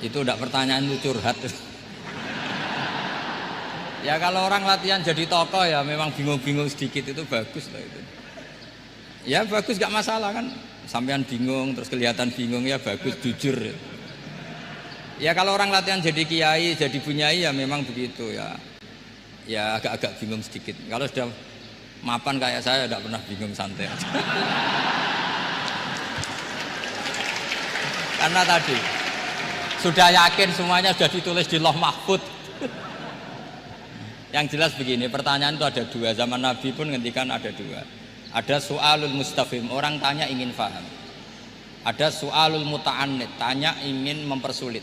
Itu udah pertanyaan itu curhat. Ya kalau orang latihan jadi tokoh ya memang bingung-bingung sedikit itu bagus lah itu. Ya bagus gak masalah kan. Sampean bingung terus kelihatan bingung ya bagus jujur. Ya kalau orang latihan jadi kiai, jadi bunyai ya memang begitu ya. Ya agak-agak bingung sedikit. Kalau sudah mapan kayak saya tidak pernah bingung, santai. Karena tadi sudah yakin semuanya sudah ditulis di Lauh Mahfudz. Yang jelas begini, pertanyaan itu ada dua. Zaman Nabi pun ngendikan ada dua. Ada su'alul mustafhim, orang tanya ingin paham. Ada su'alul muta'annid, tanya ingin mempersulit.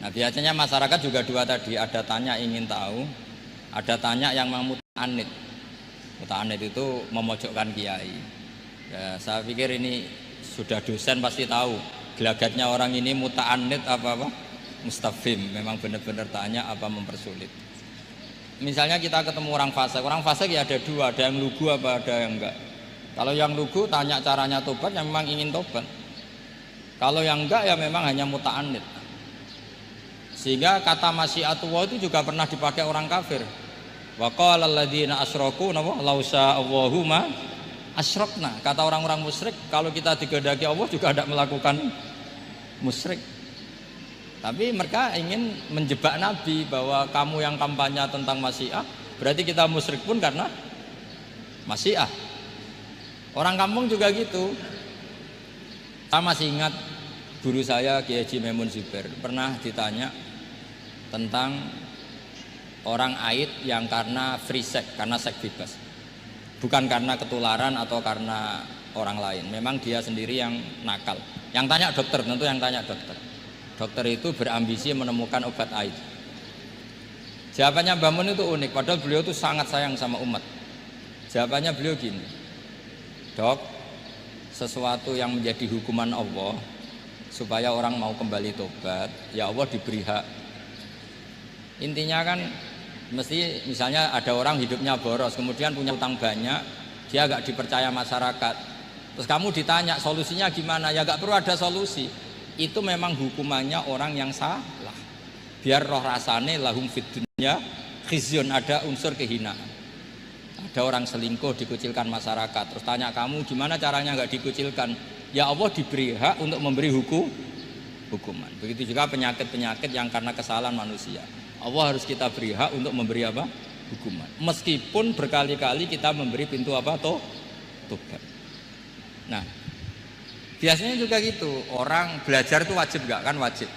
Nah biasanya masyarakat juga dua tadi, ada tanya ingin tahu, ada tanya yang muta'annid. Muta'annid itu memojokkan kiai. Ya, saya pikir ini sudah dosen pasti tahu gelagatnya orang ini muta'annid apa mustafhim, memang benar-benar tanya apa mempersulit. Misalnya kita ketemu orang fasik ya ada dua, ada yang lugu apa ada yang enggak. Kalau yang lugu tanya caranya tobat, yang memang ingin tobat. Kalau yang enggak ya memang hanya muta'annid. Sehingga kata masyiatullah itu juga pernah dipakai orang kafir. Wa qala alladziina asyraku law sya'allahu ma asyrakna. Kata orang-orang musyrik, kalau kita dikehendaki Allah juga tidak melakukan musyrik. Tapi mereka ingin menjebak Nabi bahwa kamu yang kampanye tentang masyiah, berarti kita musyrik pun karena masyiah. Orang kampung juga gitu. Saya masih ingat guru saya Kiai Haji Maimun Zubair pernah ditanya tentang orang haid yang karena free sex, karena seks bebas. Bukan karena ketularan atau karena orang lain. Memang dia sendiri yang nakal. Yang tanya dokter, tentu yang tanya dokter. Dokter itu berambisi menemukan obat haid. Jawabannya Mbah Mun itu unik, padahal beliau itu sangat sayang sama umat. Jawabannya beliau gini, dok, sesuatu yang menjadi hukuman Allah supaya orang mau kembali tobat, ya Allah diberi hak. Intinya kan mesti misalnya ada orang hidupnya boros, kemudian punya utang banyak, dia agak dipercaya masyarakat. Terus kamu ditanya solusinya gimana? Ya gak perlu ada solusi. Itu memang hukumannya orang yang salah. Biar roh rasane lahum fid dunya khizyun, ada unsur kehinaan. Ada orang selingkuh dikucilkan masyarakat. Terus tanya kamu gimana caranya nggak dikucilkan? Ya Allah diberi hak untuk memberi hukuman. Begitu juga penyakit-penyakit yang karena kesalahan manusia. Allah harus kita beri hak untuk memberi apa? Hukuman. Meskipun berkali-kali kita memberi pintu apa? Tobat. Nah, biasanya juga gitu, orang belajar itu wajib nggak? Kan wajib.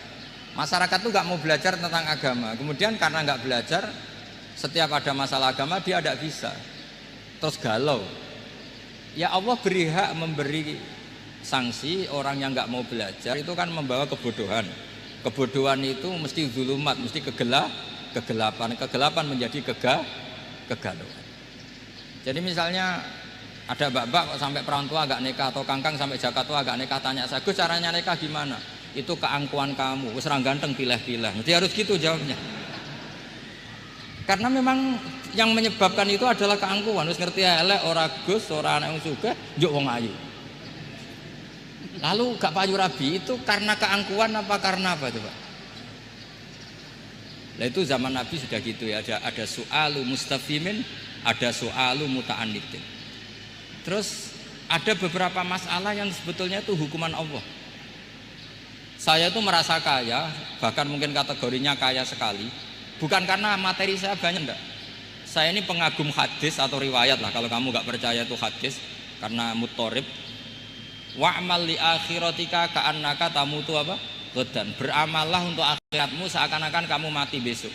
Masyarakat tuh nggak mau belajar tentang agama. Kemudian karena nggak belajar, setiap ada masalah agama dia tidak bisa. Terus galau. Ya Allah beri hak memberi sanksi orang yang nggak mau belajar itu kan membawa kebodohan. Kebodohan itu mesti zulumat, mesti kegelapan. Kegelapan menjadi kegalauan. Jadi misalnya ada mbak-mbak sampai perang tua agak nikah atau kangkang sampai jaka tua agak nikah, tanya saya, Gus caranya nikah gimana? Itu keangkuhan kamu, wis ra ganteng pilih-pilih. Mesti harus gitu jawabnya. Karena memang yang menyebabkan itu adalah keangkuhan. Wis ngerti elek ora Gus, ora anak sugih, njuk wong ayu. Lalu gak payu rabi itu karena keangkuhan apa karena apa coba? Nah itu zaman Nabi sudah gitu ya, ada su'alu mustafimin, ada su'alu muta'annidin. Terus ada beberapa masalah yang sebetulnya itu hukuman Allah. Saya itu merasa kaya, bahkan mungkin kategorinya kaya sekali, bukan karena materi saya banyak, enggak. Saya ini pengagum hadis atau riwayat lah, kalau kamu nggak percaya itu hadis, karena muttorib. Wa'mal li akhiratika ka'annaka tamutu apa? Godan. Beramallah untuk akhiratmu seakan-akan kamu mati besok.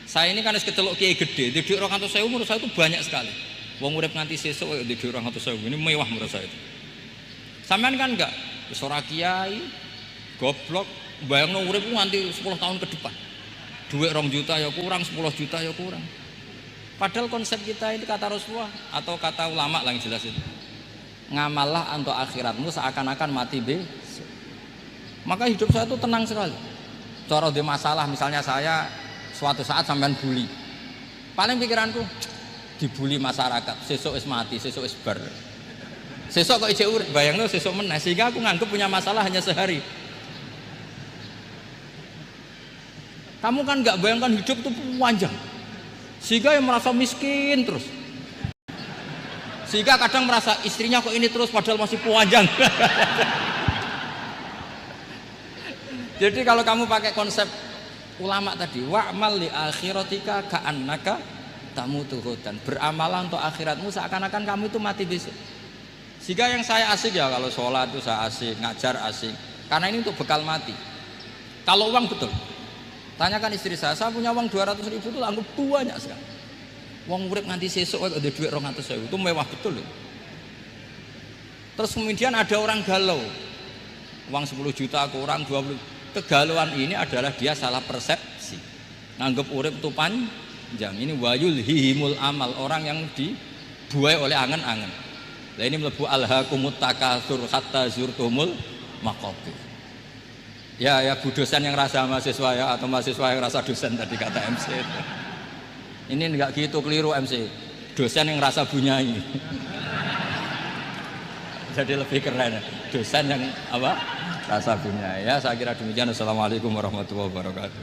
Saya ini kan kecelok kiai gede, di orang kantor saya umur saya itu banyak sekali. Wong urip nganti sesuk di orang atau saya ini mewah menurut saya itu. Sampean kan enggak, seorang kiai goblok, bayangno urip nganti 10 tahun ke depan. Duit 2 juta ya kurang, 10 juta ya kurang. Padahal konsep kita itu kata Rasulullah atau kata ulama lah yang jelas itu. Ngamallah untuk akhiratmu seakan-akan mati besok. Maka hidup saya itu tenang sekali. Cara di masalah misalnya saya suatu saat sampean bully. Paling pikiranku dibully masyarakat, sesuk is mati, sesuk is bar. Sesuk kok ijek urip, bayangno sesuk meneh, sehingga aku nganggep punya masalah hanya sehari. Kamu kan nggak bayangkan hidup itu panjang. Sehingga yang merasa miskin terus. Sehingga kadang merasa istrinya kok ini terus padahal masih panjang. Jadi kalau kamu pakai konsep ulama tadi, wa'mal li akhiratika ka'annaka tamutu ghadan. Beramalah untuk akhiratmu seakan-akan kamu itu mati besok. Sehingga yang saya asik ya kalau sholat itu saya asik, ngajar asik. Karena ini untuk bekal mati. Kalau uang betul. Tanyakan istri saya punya uang 200.000 itu anggap banyak sekali. Uang urip nganti sesuk ada duit 200.000 itu mewah betul loh. Terus kemudian ada orang galau. Uang 10 juta ke orang 20. Kegalauan ini adalah dia salah persepsi. Nganggap urip itu panjang. Ini wayul hihimul amal, orang yang dibuai oleh angan-angan. Nah ini melebu alhaqumut takatsur hatta zurtumul maqabir. Ya Bu dosen yang rasa mahasiswa ya, atau mahasiswa yang rasa dosen tadi kata MC itu. Ini enggak gitu, keliru MC. Dosen yang rasa bunyai. Jadi lebih keren. Dosen yang apa? Rasa bunyai. Ya saya kira demikian. Assalamualaikum warahmatullahi wabarakatuh.